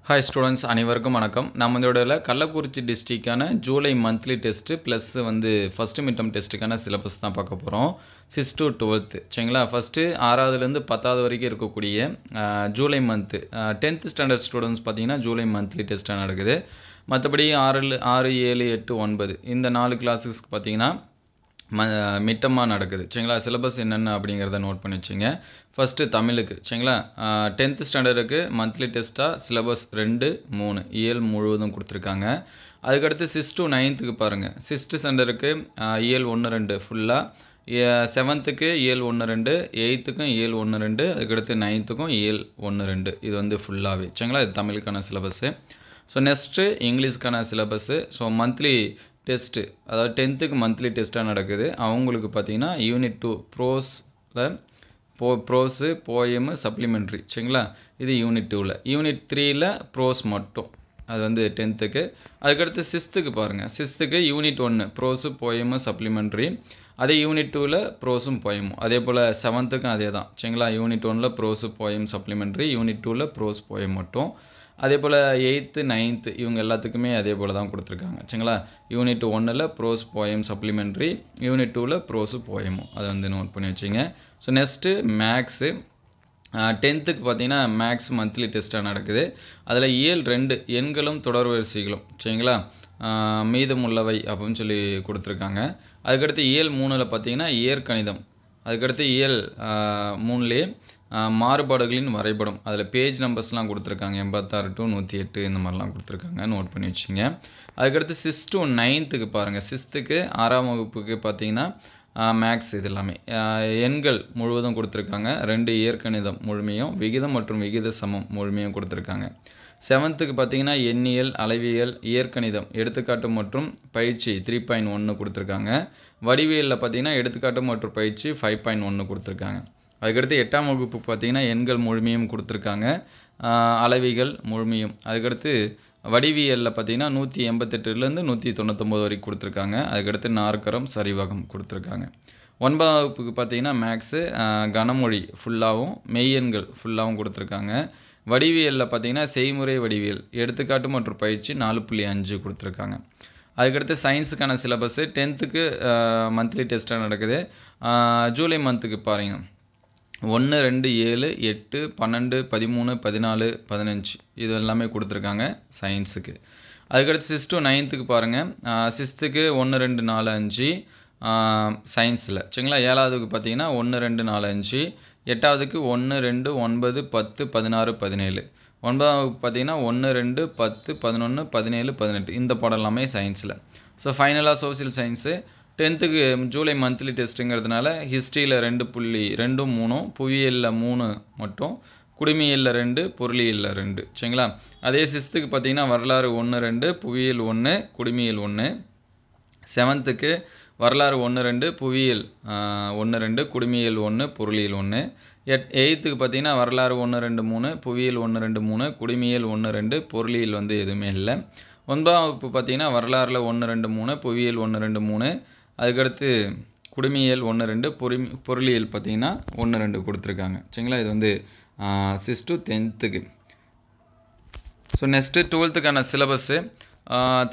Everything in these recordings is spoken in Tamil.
Hi students, அனைவருக்கும் வணக்கம். நம்ம இதோட கள்ளக்குறிச்சி டிஸ்ட்ரிக்டான ஜூலை மந்த்லி டெஸ்ட் ப்ளஸ் வந்து ஃபர்ஸ்ட் மிட் டர்ம் டெஸ்ட்டுக்கான சிலபஸ் தான் பார்க்க போகிறோம். 6 to 12th சரிங்களா. ஃபஸ்ட்டு 6ஆவதுலேருந்து 10ஆவது வரைக்கும் இருக்கக்கூடிய July month 10th standard students பார்த்தீங்கன்னா ஜூலை மந்த்லி டெஸ்ட்டாக நடக்குது. மற்றபடி 6, 7, 8, 9 இந்த 4 கிளாஸஸ்க்கு பார்த்தீங்கன்னா மிட்டமாக நடக்குது சரிங்களா. சிலபஸ் என்னென்ன அப்படிங்கிறத நோட் பண்ணி வச்சுங்க. ஃபஸ்ட்டு தமிழுக்கு சரிங்களா. 10th ஸ்டாண்டர்டுக்கு மந்த்லி டெஸ்ட்டாக சிலபஸ் 2, 3 இயல் முழுவதும் கொடுத்துருக்காங்க. அதுக்கடுத்து 6 to 9th பாருங்கள். 6th ஸ்டாண்டர்டுக்கு இயல் 1, 2 ஃபுல்லாக, 7th இயல் 1, 2, 8th இயல் 1, 2, அதுக்கடுத்து 9th இயல் 1, 2 இது வந்து ஃபுல்லாகவே சரிங்களா. இது தமிழுக்கான சிலபஸ்ஸு. ஸோ நெக்ஸ்ட்டு இங்கிலீஷ்க்கான சிலபஸ்ஸு. ஸோ மந்த்லி டெஸ்ட்டு, அதாவது 10th மந்த்லி டெஸ்ட்டாக நடக்குது. அவங்களுக்கு பார்த்தீங்கன்னா யூனிட் 2 ப்ரோஸில் ப்ரோஸு போயமு சப்ளிமெண்ட்ரி சரிங்களா. இது யூனிட் 2ல். யூனிட் 3ல் ப்ரோஸ் மட்டும், அது வந்து 10th. அதுக்கடுத்து 6th பாருங்கள். 6th unit 1 prose poem supplementary, அதே யூனிட் 2ல் ப்ரோஸும் போயமும். அதே போல் 7th அதே தான் சரிங்களா. யூனிட் 1ல் ப்ரோஸு போயம் சப்ளிமெண்ட்ரி, யூனிட் 2ல் ப்ரோஸ் போயம் மட்டும். அதே போல் 8th 9th இவங்க எல்லாத்துக்குமே அதே போல் தான் கொடுத்துருக்காங்க சரிங்களா. யூனிட் 1ல் ப்ரோஸ் போயம் சப்ளிமெண்ட்ரி, யூனிட் 2ல் ப்ரோஸு போயமும். அதை வந்து நோட் பண்ணி வச்சிங்க. So next maths. 10th பார்த்தீங்கன்னா மேக்ஸ் மந்த்லி டெஸ்ட்டாக நடக்குது. அதில் இயல் 2 எண்களும் தொடர் வரிசைகளும் சரிங்களா, மீதமுள்ளவை அப்படின்னு சொல்லி கொடுத்துருக்காங்க. அதுக்கடுத்து இயல் 3ல் பார்த்தீங்கன்னா இயற்கணிதம். அதுக்கடுத்து இயல் 3லே மாறுபாடுகளின் வரைபடம். அதில் பேஜ் நம்பர்ஸ்லாம் கொடுத்துருக்காங்க. 86 to 108 இந்த மாதிரிலாம் கொடுத்துருக்காங்க. நோட் பண்ணி வச்சிங்க. அதுக்கடுத்து 6 to 9th பாருங்கள். 6th 6ஆம் வகுப்புக்கு பார்த்தீங்கன்னா மேக்ஸ் இது எல்லாமே எண்கள் முழுவதும் கொடுத்துருக்காங்க. 2 இயற்கணிதம் முழுமையும், விகிதம் மற்றும் விகித சமம் முழுமையும் கொடுத்துருக்காங்க. 7th பார்த்தீங்கன்னா எண்ணியல், அளவியல், இயற்கணிதம், எடுத்துக்காட்டு மற்றும் பயிற்சி 3.1 கொடுத்துருக்காங்க. வடிவியலில் பார்த்தீங்கன்னா எடுத்துக்காட்டு மற்றும் பயிற்சி 5.1 கொடுத்துருக்காங்க. அதுக்கடுத்து 8ஆம் வகுப்பு பார்த்தீங்கன்னா எண்கள் முழுமையும் கொடுத்துருக்காங்க, அளவிகள் முழுமையும். அதுக்கடுத்து வடிவியலில் பார்த்தீங்கன்னா 188லேருந்து 199 வரைக்கும் கொடுத்துருக்காங்க. அதுக்கடுத்து நாற்கரம், சரிவகம் கொடுத்துருக்காங்க. 9ஆம் வகுப்புக்கு பார்த்தீங்கன்னா மேக்ஸு கனமொழி ஃபுல்லாகவும், மெய்யெண்கள் ஃபுல்லாகவும் கொடுத்துருக்காங்க. வடிவியலில் பார்த்தீங்கன்னா செய்முறை வடிவியல், எடுத்துக்காட்டு மற்றும் பயிற்சி 4.5 கொடுத்துருக்காங்க. அதுக்கடுத்து சயின்ஸுக்கான சிலபஸ்ஸு 10th மந்த்லி டெஸ்ட்டாக நடக்குது. ஜூலை மந்த்துக்கு பாருங்கள். 1, 2, 7, 8, 12, 13, 14, 15 இது எல்லாமே கொடுத்துருக்காங்க சயின்ஸுக்கு. அதுக்கடுத்து 6 to 9th பாருங்கள். 6th 1, 2, 4, 5 சயின்ஸில் சரிங்களா. 7ஆவதுக்கு பார்த்தீங்கன்னா 1, 2, 4, 5. 8ஆவதுக்கு 1, 2, 9, 10, 16, 17. 9ஆம் வகுப்பு பார்த்தீங்கன்னா 1, 2, 10, 11, 17, 18 இந்த பாடம் எல்லாமே சயின்ஸில். ஸோ ஃபைனலாக social science 10th July monthly டெஸ்ட்டுங்கிறதுனால ஹிஸ்ட்ரியில் 2.2, 3, புவியியலில் 3 மட்டும், குடிமையியலில் 2, பொருளியலில் 2 சரிங்களா. அதே 6th பார்த்தீங்கன்னா வரலாறு 1, 2, புவியியல் 1, குடிமையியல் 1. 7th வரலாறு 1, 2, புவியியல் 1, 2, குடிமையியல் 1, பொருளியல் 1. 8th பார்த்தீங்கன்னா வரலாறு 1, 2, 3, புவியியல் 1, 2, 3, குடிமையியல் 1, 2, பொருளியல் வந்து எதுவுமே இல்லை. 9ஆம் வகுப்பு பார்த்தீங்கன்னா வரலாறில் 1, 2, 3, புவியியல் 1, 2, 3, அதுக்கடுத்து குடிமையியல் 1, 2, பொருளியல் பார்த்தீங்கன்னா 1, 2 கொடுத்துருக்காங்க சரிங்களா. இது வந்து 6 to 10th. So next 12th syllabus.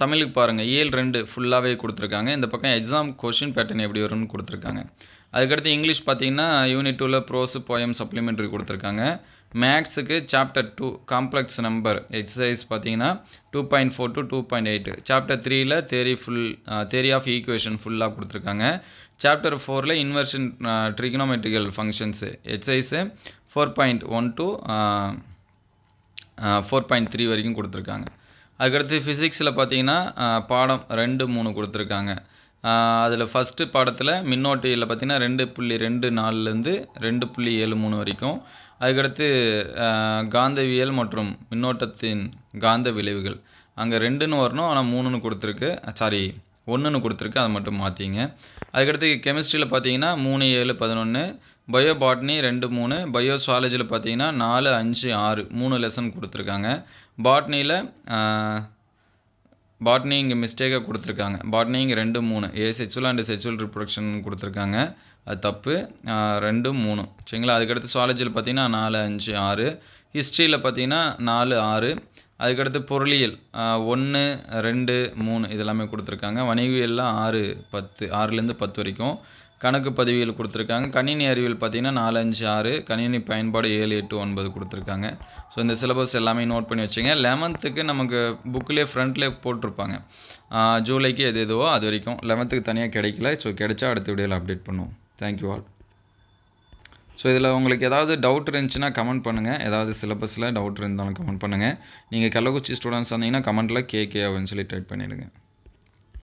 தமிழுக்கு பாருங்கள். இயல் 2 ஃபுல்லாகவே கொடுத்துருக்காங்க. இந்த பக்கம் எக்ஸாம் கொஷின் பேட்டர்ன் எப்படி வரும்னு கொடுத்துருக்காங்க. அதுக்கடுத்து இங்கிலீஷ் பார்த்தீங்கன்னா யூனிட் 2ல் ப்ரோஸு போயம் சப்ளிமெண்ட்ரி கொடுத்துருக்காங்க. மேக்ஸுக்கு சாப்டர் 2 காம்ப்ளெக்ஸ் நம்பர் எக்ஸசைஸ் பார்த்தீங்கன்னா 2.4 to 2.8. சாப்டர் 3ல் தேரி ஆஃப் ஈக்குவேஷன் ஃபுல்லாக கொடுத்துருக்காங்க. சாப்டர் 4ல் inversion trigonometrical functions exercise 4.1 to 4.3 வரைக்கும் கொடுத்துருக்காங்க. அதுக்கடுத்து ஃபிசிக்ஸில் பார்த்தீங்கன்னா பாடம் 2, 3 கொடுத்துருக்காங்க. அதில் ஃபஸ்ட்டு பாடத்தில் மின்னோட்டியில் பார்த்தீங்கன்னா 2.24லேருந்து 2.73 வரைக்கும். அதுக்கடுத்து காந்தவியல் மற்றும் மின்னோட்டத்தின் காந்த விளைவுகள் அங்கே 2ன்னு வரணும், ஆனால் 3ன்னு கொடுத்துருக்கு, 1ன்னு கொடுத்துருக்கு, அதை மட்டும் மாற்றிங்க. அதுக்கடுத்து கெமிஸ்ட்ரியில் பார்த்தீங்கன்னா 3, 7, 11, பயோ பாட்னி 2, 3, பயோ சுவாலஜியில் பார்த்தீங்கன்னா 4, 5, 6 3 லெசன் கொடுத்துருக்காங்க. பாட்னி இங்கே மிஸ்டேக்காக கொடுத்துருக்காங்க. பாட்னி இங்கே 2, 3 செக்சுவல் அண்ட் செக்சுவல் ரிப்ரொடக்ஷன் கொடுத்துருக்காங்க, அது தப்பு. 2, 3 சரிங்களா. அதுக்கடுத்து சுவாலஜியில் பார்த்தீங்கன்னா 4, 5, 6. ஹிஸ்ட்ரியில் பார்த்தீங்கன்னா 4, 6. அதுக்கடுத்து பொருளியல் 1, 2, 3 இதெல்லாமே கொடுத்துருக்காங்க. வணிகவியலில் 6, 10 6லேருந்து 10 வரைக்கும். கணக்கு பதிவியல் கொடுத்துருக்காங்க. கணினி அறிவியல் பார்த்தீங்கன்னா 4, 5, 6, கணினி பயன்பாடு 7, 8, 9 கொடுத்துருக்காங்க. ஸோ இந்த சிலபஸ் எல்லாமே நோட் பண்ணி வச்சுங்க. 11க்கு நமக்கு புக்லேயே ஃப்ரண்ட்லேயே போட்டிருப்பாங்க. ஜூலைக்கு எது எதுவோ அது வரைக்கும். 11க்கு தனியாக கிடைக்கல. ஸோ கிடைச்சா அடுத்த வீடியோவில் அப்டேட் பண்ணுவோம். Thank you all. ஸோ இதில் உங்களுக்கு ஏதாவது டவுட் இருந்துச்சுன்னா கமெண்ட் பண்ணுங்கள். ஏதாவது சிலபஸில் டவுட் இருந்தாலும் கமெண்ட் பண்ணுங்கள். நீங்கள் கள்ளக்குறிச்சி ஸ்டூடெண்ட்ஸ் வந்தீங்கன்னா கமெண்ட்டில் கேகே அப்படின்னு சொல்லி டைப் பண்ணிவிடுங்க.